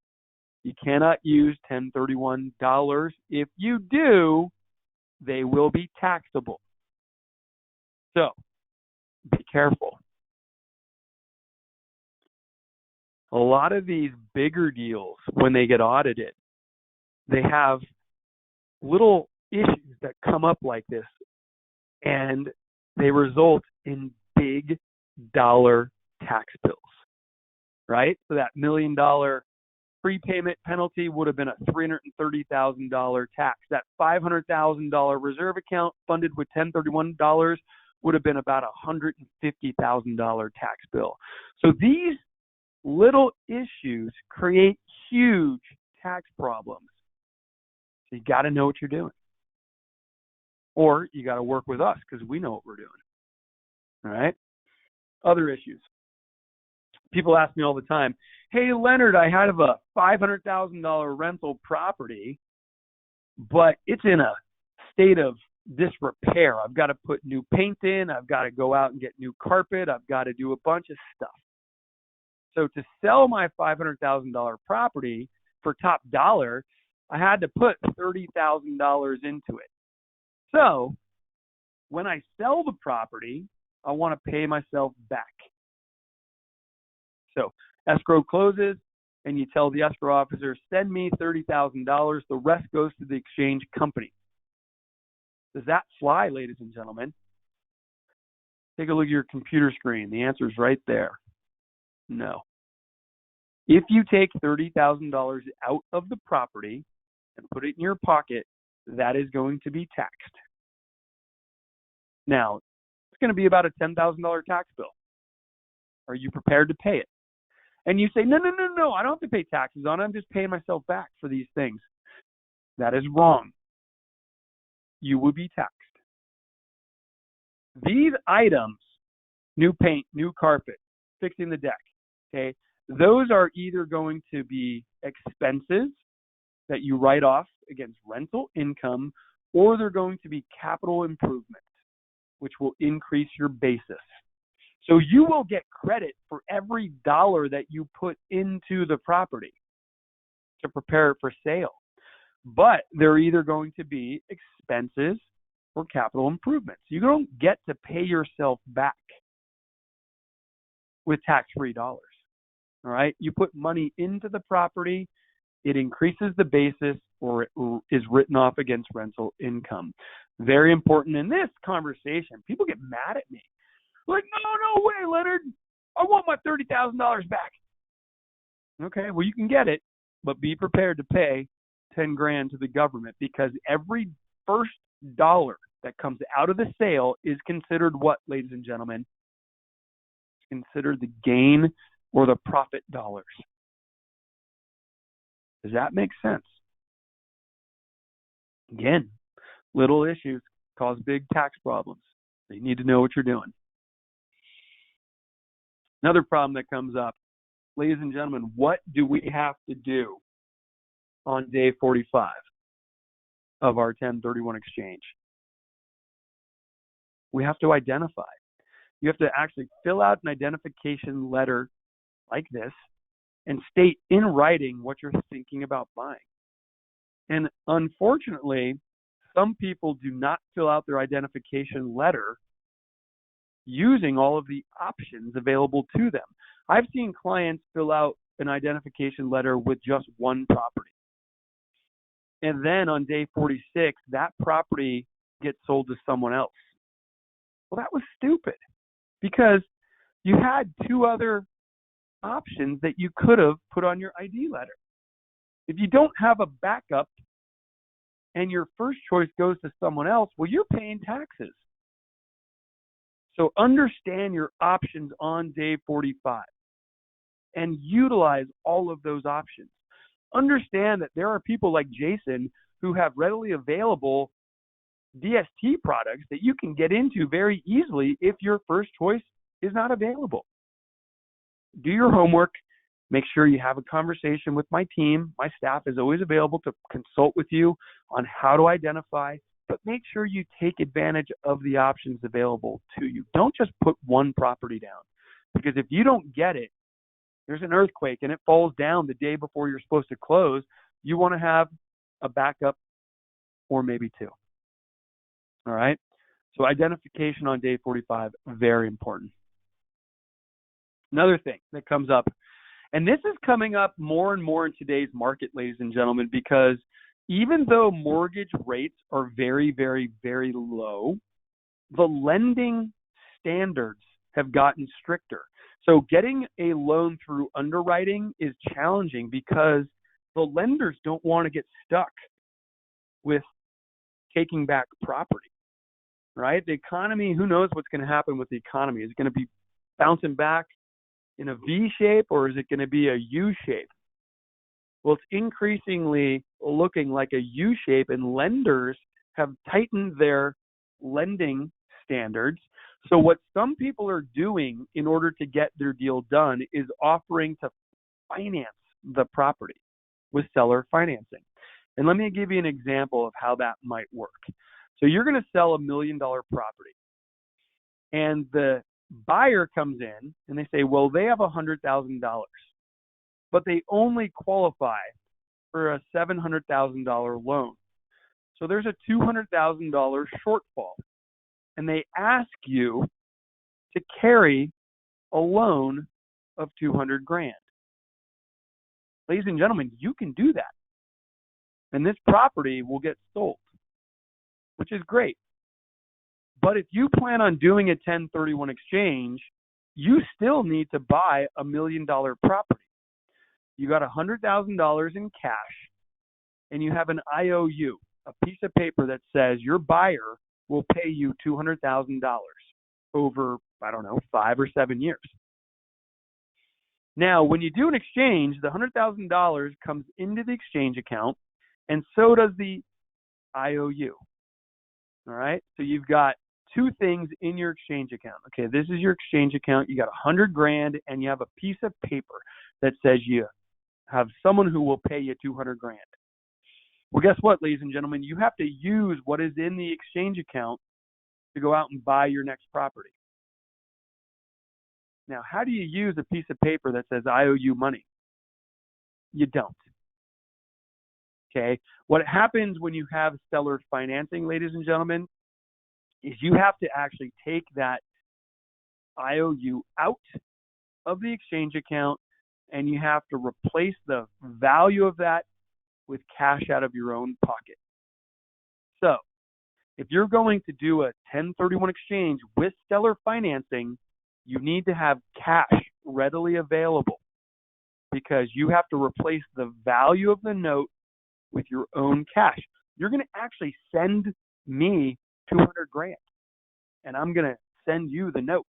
A: You cannot use 1031 dollars. If you do, they will be taxable. So be careful. A lot of these bigger deals, when they get audited, they have little issues that come up like this, and they result in big dollar tax bills, right? So that $1 million prepayment penalty would have been a $330,000 tax. That $500,000 reserve account funded with 1031 dollars would have been about a $150,000 tax bill. So these little issues create huge tax problems. So you got to know what you're doing. Or you got to work with us because we know what we're doing. All right? Other issues. People ask me all the time, hey, Leonard, I have a $500,000 rental property, but it's in a state of disrepair. I've got to put new paint in. I've got to go out and get new carpet. I've got to do a bunch of stuff. So to sell my $500,000 property for top dollar, I had to put $30,000 into it. So when I sell the property, I want to pay myself back. So escrow closes, and you tell the escrow officer, send me $30,000. The rest goes to the exchange company. Does that fly, ladies and gentlemen? Take a look at your computer screen. The answer is right there. No. If you take $30,000 out of the property and put it in your pocket, that is going to be taxed. Now, it's going to be about a $10,000 tax bill. Are you prepared to pay it? And you say, no, I don't have to pay taxes on it. I'm just paying myself back for these things. That is wrong. You will be taxed. These items, new paint, new carpet, fixing the deck, okay, those are either going to be expenses that you write off against rental income, or they're going to be capital improvements, which will increase your basis. So you will get credit for every dollar that you put into the property to prepare it for sale. But they're either going to be expenses or capital improvements. You don't get to pay yourself back with tax-free dollars. All right? You put money into the property, it increases the basis, or it is written off against rental income. Very important in this conversation. People get mad at me. Like, no way, Leonard. I want my $30,000 back. Okay, well, you can get it, but be prepared to pay $10,000 to the government, because every first dollar that comes out of the sale is considered what, ladies and gentlemen? It's considered the gain or the profit dollars. Does that make sense? Again, little issues cause big tax problems. So you need to know what you're doing. Another problem that comes up, ladies and gentlemen, what do we have to do on day 45 of our 1031 exchange? We have to identify. You have to actually fill out an identification letter like this and state in writing what you're thinking about buying. And unfortunately, some people do not fill out their identification letter using all of the options available to them. I've seen clients fill out an identification letter with just one property. And then on day 46, that property gets sold to someone else. Well, that was stupid because you had two other options that you could have put on your ID letter. If you don't have a backup and your first choice goes to someone else, well, you're paying taxes. So understand your options on day 45 and utilize all of those options. Understand that there are people like Jason who have readily available DST products that you can get into very easily if your first choice is not available. Do your homework. Make sure you have a conversation with my team. My staff is always available to consult with you on how to identify, but make sure you take advantage of the options available to you. Don't just put one property down, because if you don't get it, there's an earthquake and it falls down the day before you're supposed to close, you want to have a backup or maybe two. All right? So identification on day 45, very important. Another thing that comes up, and this is coming up more and more in today's market, ladies and gentlemen, because even though mortgage rates are very, very, very low, the lending standards have gotten stricter. So getting a loan through underwriting is challenging because the lenders don't want to get stuck with taking back property, right? The economy, who knows what's going to happen with the economy? Is it going to be bouncing back in a V shape or is it going to be a U shape? Well, it's increasingly looking like a U shape, and lenders have tightened their lending standards. So what some people are doing in order to get their deal done is offering to finance the property with seller financing. And let me give you an example of how that might work. So you're going to sell $1 million property, and the buyer comes in and they say, well, they have $100,000, but they only qualify for a $700,000 loan. So there's a $200,000 shortfall, and they ask you to carry a loan of $200,000. Ladies and gentlemen, you can do that, and this property will get sold, which is great. But if you plan on doing a 1031 exchange, you still need to buy $1 million property. You got $100,000 in cash, and you have an IOU, a piece of paper that says your buyer will pay you $200,000 over, 5 or 7 years. Now, when you do an exchange, the $100,000 comes into the exchange account, and so does the IOU. All right? So you've got two things in your exchange account. Okay, this is your exchange account. You got $100,000, and you have a piece of paper that says you have someone who will pay you $200,000. Well, guess what, ladies and gentlemen? You have to use what is in the exchange account to go out and buy your next property. Now, how do you use a piece of paper that says I owe you money? You don't. Okay? What happens when you have seller financing, ladies and gentlemen, is you have to actually take that IOU out of the exchange account, and you have to replace the value of that with cash out of your own pocket. So, if you're going to do a 1031 exchange with seller financing, you need to have cash readily available because you have to replace the value of the note with your own cash. You're going to actually send me $200,000, and I'm going to send you the note.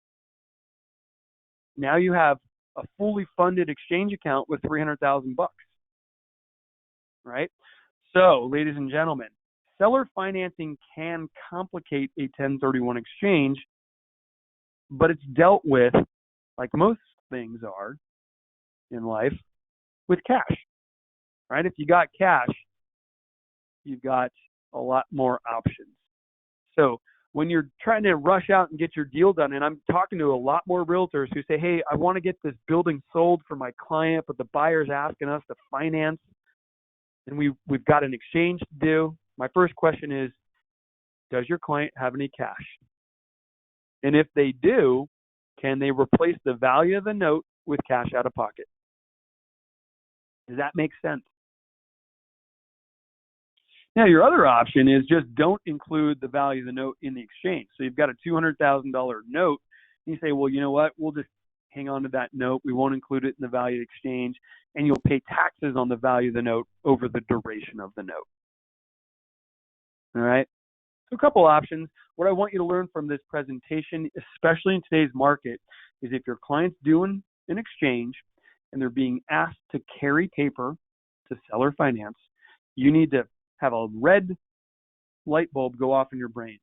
A: Now you have a fully funded exchange account with $300,000, right? So, ladies and gentlemen, seller financing can complicate a 1031 exchange, but it's dealt with, like most things are in life, with cash, right? If you got cash, you've got a lot more options. So when you're trying to rush out and get your deal done, and I'm talking to a lot more realtors who say, hey, I want to get this building sold for my client, but the buyer's asking us to finance, and we've got an exchange to do. My first question is, does your client have any cash? And if they do, can they replace the value of the note with cash out of pocket? Does that make sense? Now, your other option is just don't include the value of the note in the exchange. So you've got a $200,000 note, and you say, well, you know what? We'll just hang on to that note. We won't include it in the value of the exchange, and you'll pay taxes on the value of the note over the duration of the note. All right? So a couple options. What I want you to learn from this presentation, especially in today's market, is if your client's doing an exchange and they're being asked to carry paper to seller finance, you need to have a red light bulb go off in your brain.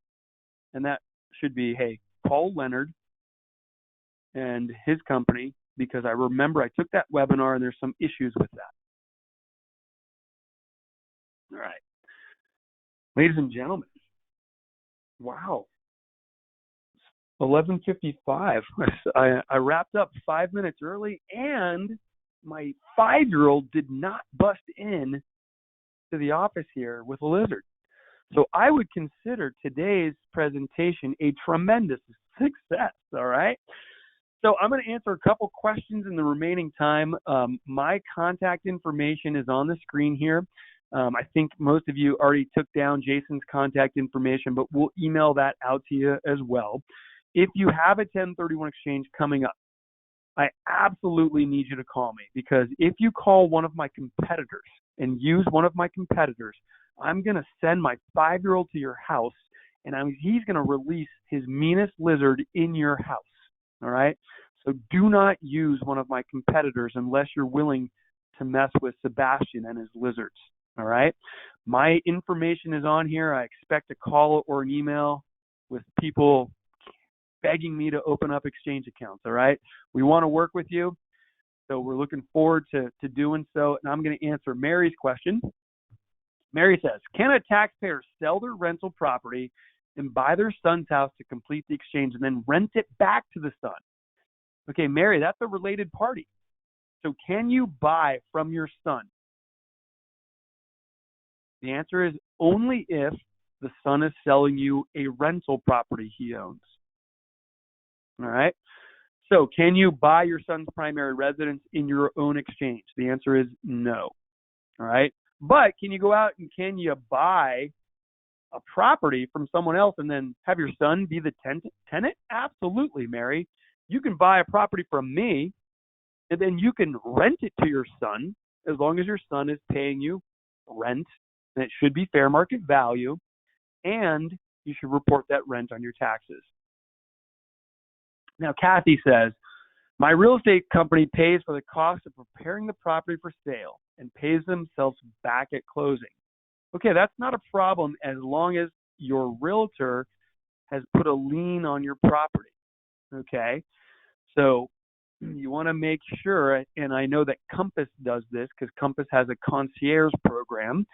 A: And that should be, hey, call Leonard and his company, because I remember I took that webinar and there's some issues with that. All right. Ladies and gentlemen, wow. 11:55. I wrapped up 5 minutes early, and my 5-year-old did not bust in to the office here with a lizard. So I would consider today's presentation a tremendous success, all right? So I'm going to answer a couple questions in the remaining time. My contact information is on the screen here. I think most of you already took down Jason's contact information, but we'll email that out to you as well. If you have a 1031 exchange coming up, I absolutely need you to call me, because if you call one of my competitors and use one of my competitors, I'm going to send my 5-year-old to your house, and he's going to release his meanest lizard in your house. All right? So do not use one of my competitors unless you're willing to mess with Sebastian and his lizards. All right? My information is on here. I expect a call or an email with people begging me to open up exchange accounts. All right? We want to work with you, so we're looking forward to doing so. And I'm going to answer Mary's question. Mary says, can a taxpayer sell their rental property and buy their son's house to complete the exchange and then rent it back to the son? Okay, Mary, that's a related party. So can you buy from your son? The answer is only if the son is selling you a rental property he owns. All right? So can you buy your son's primary residence in your own exchange? The answer is no. All right? But can you go out and can you buy a property from someone else and then have your son be the tenant? Absolutely, Mary. You can buy a property from me, and then you can rent it to your son as long as your son is paying you rent, and it should be fair market value, and you should report that rent on your taxes. Now, Kathy says, my real estate company pays for the cost of preparing the property for sale and pays themselves back at closing. Okay, that's not a problem as long as your realtor has put a lien on your property. Okay, so you want to make sure, and I know that Compass does this because Compass has a concierge program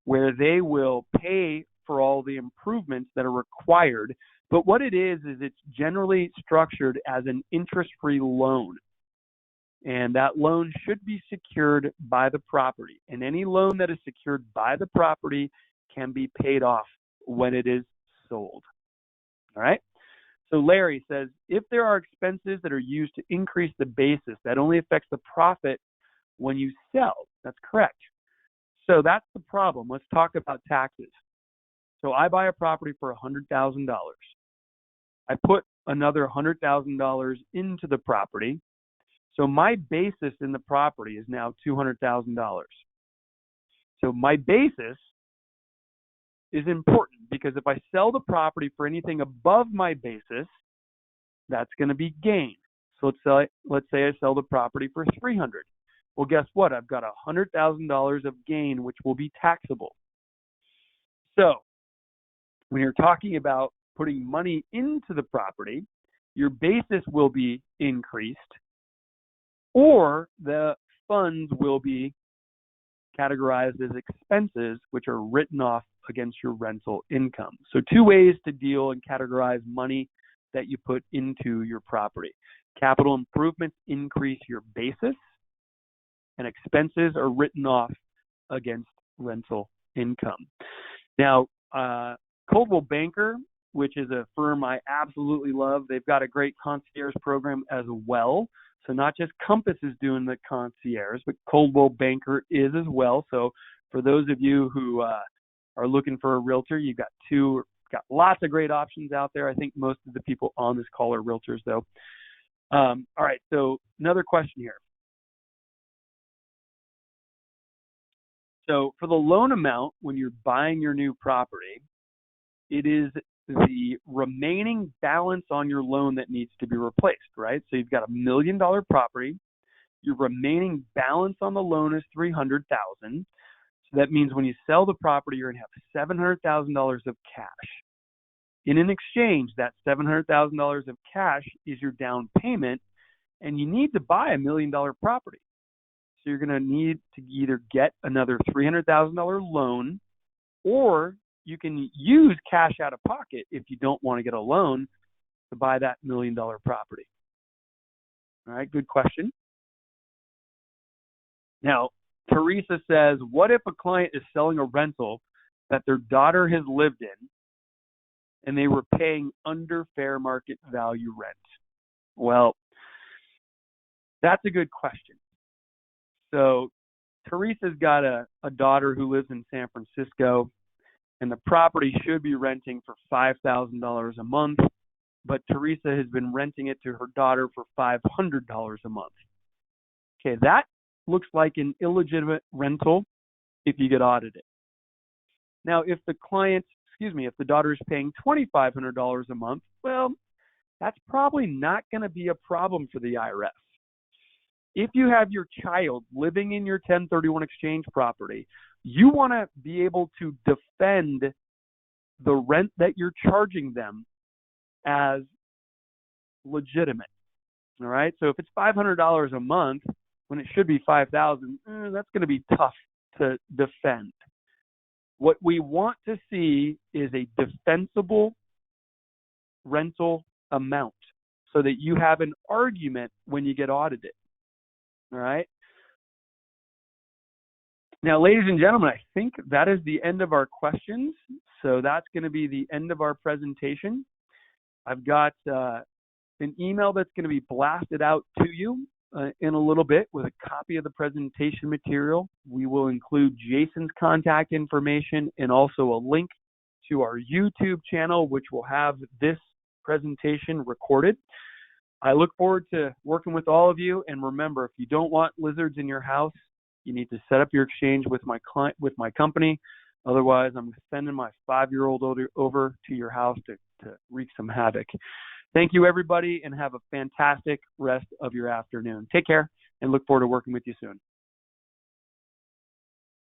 A: where they will pay for all the improvements that are required. But what it is it's generally structured as an interest-free loan. And that loan should be secured by the property. And any loan that is secured by the property can be paid off when it is sold. All right? So Larry says, if there are expenses that are used to increase the basis, that only affects the profit when you sell. That's correct. So that's the problem. Let's talk about taxes. So I buy a property for $100,000. I put another $100,000 into the property. So my basis in the property is now $200,000. So my basis is important because if I sell the property for anything above my basis, that's going to be gain. So let's say I sell the property for $300,000. Well, guess what? I've got $100,000 of gain, which will be taxable. So when you're talking about putting money into the property, your basis will be increased, or the funds will be categorized as expenses, which are written off against your rental income. So two ways to deal and categorize money that you put into your property. Capital improvements increase your basis, and expenses are written off against rental income. Now, Coldwell Banker, which is a firm I absolutely love, they've got a great concierge program as well. So not just Compass is doing the concierge, but Coldwell Banker is as well. So for those of you who are looking for a realtor, you've got lots of great options out there. I think most of the people on this call are realtors, though. All right, so another question here. So for the loan amount, when you're buying your new property, it is the remaining balance on your loan that needs to be replaced, right? So you've got $1 million property. Your remaining balance on the loan is $300,000. So that means when you sell the property, you're going to have $700,000 of cash. In an exchange, that $700,000 of cash is your down payment, and you need to buy $1 million property. So you're going to need to either get another $300,000 loan, or you can use cash out of pocket if you don't want to get a loan to buy that $1 million property. All right, good question. Now, Teresa says, what if a client is selling a rental that their daughter has lived in and they were paying under fair market value rent? Well, that's a good question. So Teresa's got a daughter who lives in San Francisco, and the property should be renting for $5,000 a month, but Teresa has been renting it to her daughter for $500 a month. Okay, that looks like an illegitimate rental if you get audited. Now, if the daughter is paying $2,500 a month, well, that's probably not going to be a problem for the IRS. If you have your child living in your 1031 exchange property, you want to be able to defend the rent that you're charging them as legitimate. All right? So if it's $500 a month when it should be $5,000, that's going to be tough to defend. What we want to see is a defensible rental amount so that you have an argument when you get audited. All right. Now, ladies and gentlemen, I think that is the end of our questions. So that's going to be the end of our presentation. I've got an email that's going to be blasted out to you in a little bit with a copy of the presentation material. We will include Jason's contact information and also a link to our YouTube channel, which will have this presentation recorded. I look forward to working with all of you. And remember, if you don't want lizards in your house, you need to set up your exchange with my company. Otherwise, I'm sending my 5-year-old over to your house to wreak some havoc. Thank you, everybody, and have a fantastic rest of your afternoon. Take care, and look forward to working with you soon.